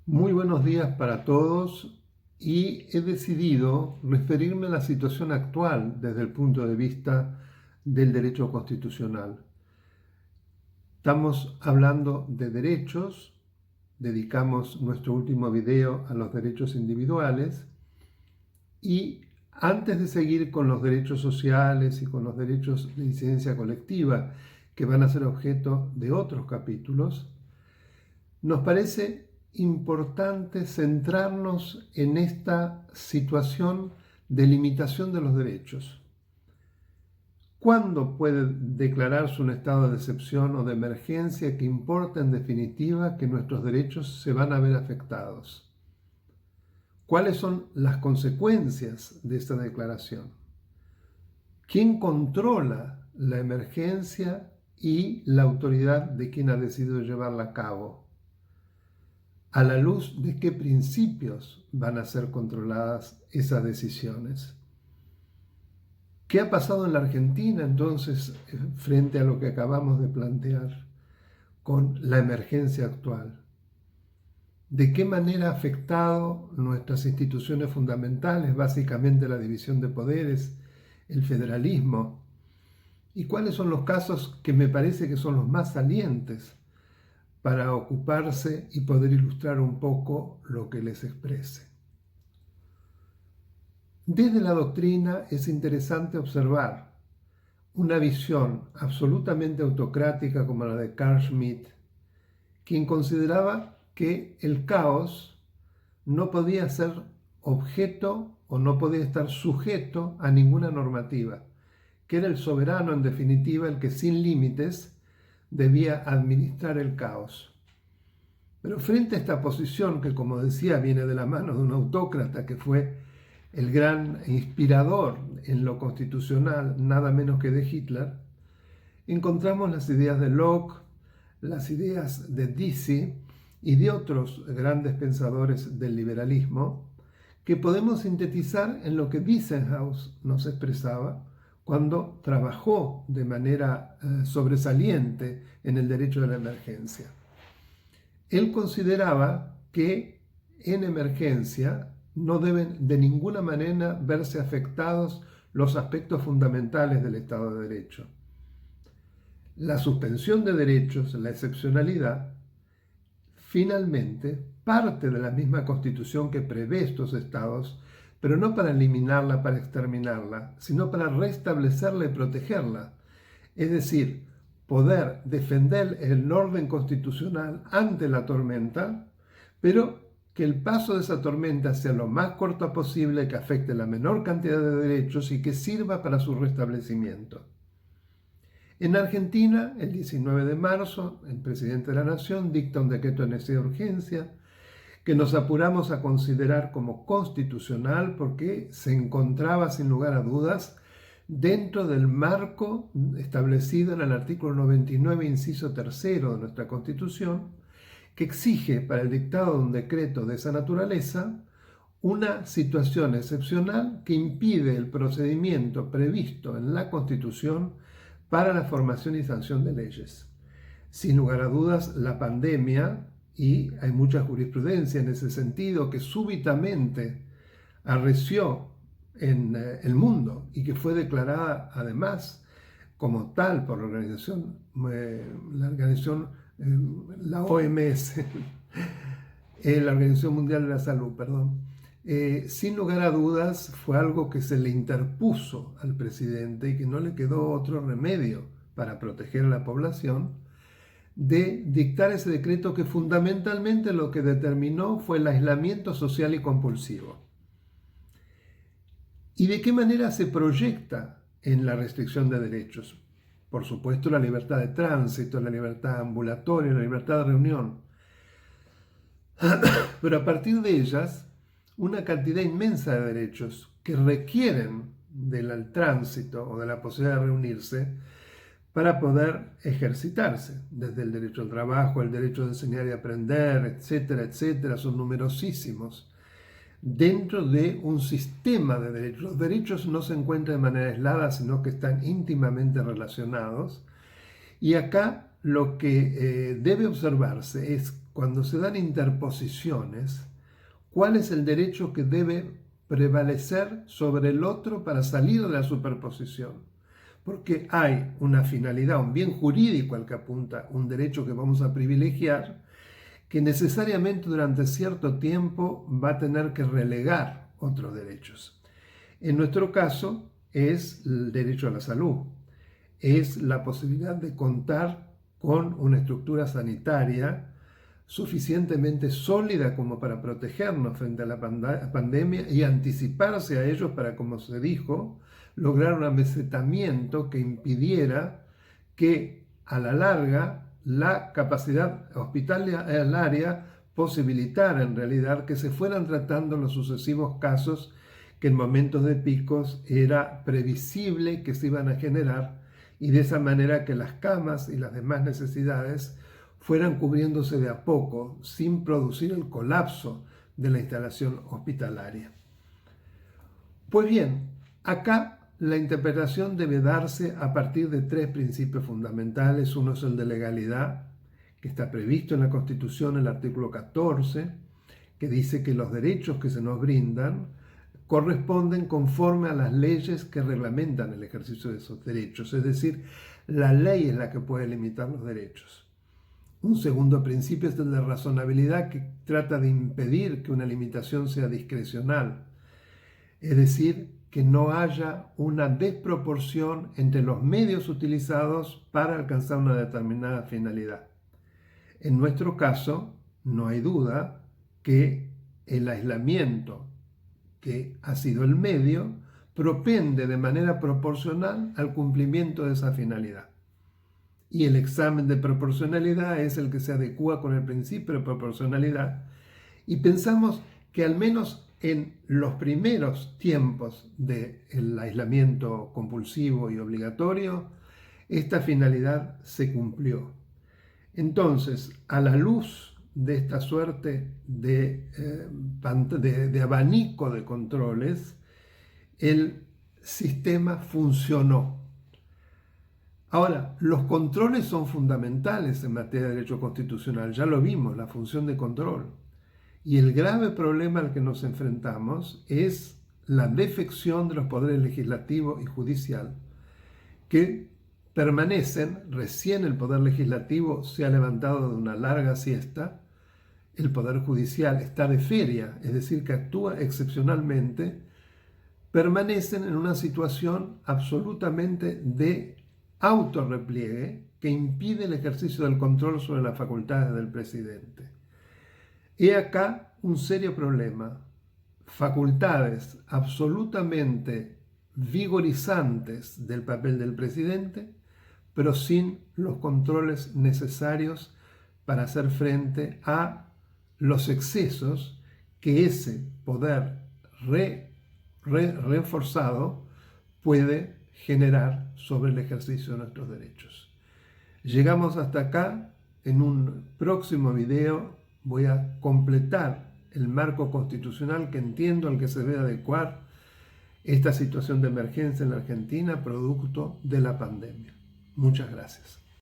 Muy buenos días para todos y he decidido referirme a la situación actual desde el punto de vista del derecho constitucional. Estamos hablando de derechos, dedicamos nuestro último video a los derechos individuales y antes de seguir con los derechos sociales y con los derechos de incidencia colectiva que van a ser objeto de otros capítulos, nos parece importante centrarnos en esta situación de limitación de los derechos. ¿Cuándo puede declararse un estado de excepción o de emergencia que importa en definitiva que nuestros derechos se van a ver afectados? ¿Cuáles son las consecuencias de esta declaración? ¿Quién controla la emergencia y la autoridad de quien ha decidido llevarla a cabo? ¿A la luz de qué principios van a ser controladas esas decisiones? ¿Qué ha pasado en la Argentina entonces frente a lo que acabamos de plantear con la emergencia actual? ¿De qué manera ha afectado nuestras instituciones fundamentales, básicamente la división de poderes, el federalismo? ¿Y cuáles son los casos que me parece que son los más salientes para ocuparse y poder ilustrar un poco lo que les exprese? Desde la doctrina es interesante observar una visión absolutamente autocrática como la de Carl Schmitt, quien consideraba que el caos no podía ser objeto o no podía estar sujeto a ninguna normativa, que era el soberano en definitiva el que sin límites debía administrar el caos. Pero frente a esta posición que, como decía, viene de la mano de un autócrata que fue el gran inspirador en lo constitucional, nada menos que de Hitler, encontramos las ideas de Locke, las ideas de Dicey y de otros grandes pensadores del liberalismo, que podemos sintetizar en lo que Wiesenhaus nos expresaba cuando trabajó de manera sobresaliente en el derecho de la emergencia. Él consideraba que en emergencia no deben de ninguna manera verse afectados los aspectos fundamentales del Estado de Derecho. La suspensión de derechos, la excepcionalidad, finalmente parte de la misma Constitución que prevé estos estados, pero no para eliminarla, para exterminarla, sino para restablecerla y protegerla. Es decir, poder defender el orden constitucional ante la tormenta, pero que el paso de esa tormenta sea lo más corto posible, que afecte la menor cantidad de derechos y que sirva para su restablecimiento. En Argentina, el 19 de marzo, el presidente de la Nación dicta un decreto de necesidad de urgencia que nos apuramos a considerar como constitucional porque se encontraba, sin lugar a dudas, dentro del marco establecido en el artículo 99, inciso tercero de nuestra Constitución, que exige para el dictado de un decreto de esa naturaleza una situación excepcional que impide el procedimiento previsto en la Constitución para la formación y sanción de leyes. Sin lugar a dudas, la pandemia, y hay mucha jurisprudencia en ese sentido, que súbitamente arreció en el mundo y que fue declarada además como tal por la OMS, la Organización Mundial de la Salud, perdón. Sin lugar a dudas fue algo que se le interpuso al presidente y que no le quedó otro remedio para proteger a la población de dictar ese decreto que fundamentalmente lo que determinó fue el aislamiento social y compulsivo. ¿Y de qué manera se proyecta en la restricción de derechos? Por supuesto, la libertad de tránsito, la libertad ambulatoria, la libertad de reunión. Pero a partir de ellas, una cantidad inmensa de derechos que requieren del tránsito o de la posibilidad de reunirse para poder ejercitarse, desde el derecho al trabajo, el derecho de enseñar y aprender, etcétera, etcétera, son numerosísimos. Dentro de un sistema de derechos, los derechos no se encuentran de manera aislada, sino que están íntimamente relacionados. Y acá lo que debe observarse es cuando se dan interposiciones, cuál es el derecho que debe prevalecer sobre el otro para salir de la superposición. Porque hay una finalidad, un bien jurídico al que apunta un derecho que vamos a privilegiar, que necesariamente durante cierto tiempo va a tener que relegar otros derechos. En nuestro caso es el derecho a la salud, es la posibilidad de contar con una estructura sanitaria suficientemente sólida como para protegernos frente a la pandemia y anticiparse a ellos para, como se dijo, lograr un amesetamiento que impidiera que a la larga la capacidad hospitalaria posibilitara en realidad que se fueran tratando los sucesivos casos que en momentos de picos era previsible que se iban a generar, y de esa manera que las camas y las demás necesidades fueran cubriéndose de a poco sin producir el colapso de la instalación hospitalaria. Pues bien, acá la interpretación debe darse a partir de tres principios fundamentales. Uno es el de legalidad, que está previsto en la Constitución, el artículo 14, que dice que los derechos que se nos brindan corresponden conforme a las leyes que reglamentan el ejercicio de esos derechos, es decir, la ley es la que puede limitar los derechos. Un segundo principio es el de razonabilidad, que trata de impedir que una limitación sea discrecional, es decir, que no haya una desproporción entre los medios utilizados para alcanzar una determinada finalidad. En nuestro caso, no hay duda que el aislamiento, que ha sido el medio, propende de manera proporcional al cumplimiento de esa finalidad. Y el examen de proporcionalidad es el que se adecúa con el principio de proporcionalidad. Y pensamos que al menos en los primeros tiempos del aislamiento compulsivo y obligatorio, esta finalidad se cumplió. Entonces, a la luz de esta suerte de abanico de controles, el sistema funcionó. Ahora, los controles son fundamentales en materia de derecho constitucional, ya lo vimos, la función de control. Y el grave problema al que nos enfrentamos es la defección de los poderes legislativo y judicial, que permanecen. Recién el poder legislativo se ha levantado de una larga siesta, el poder judicial está de feria, es decir, que actúa excepcionalmente, permanecen en una situación absolutamente de autorrepliegue que impide el ejercicio del control sobre las facultades del presidente. He acá un serio problema. Facultades absolutamente vigorizantes del papel del presidente, pero sin los controles necesarios para hacer frente a los excesos que ese poder reforzado puede generar sobre el ejercicio de nuestros derechos. Llegamos hasta acá. En un próximo video voy a completar el marco constitucional que entiendo al que se debe adecuar esta situación de emergencia en la Argentina producto de la pandemia. Muchas gracias.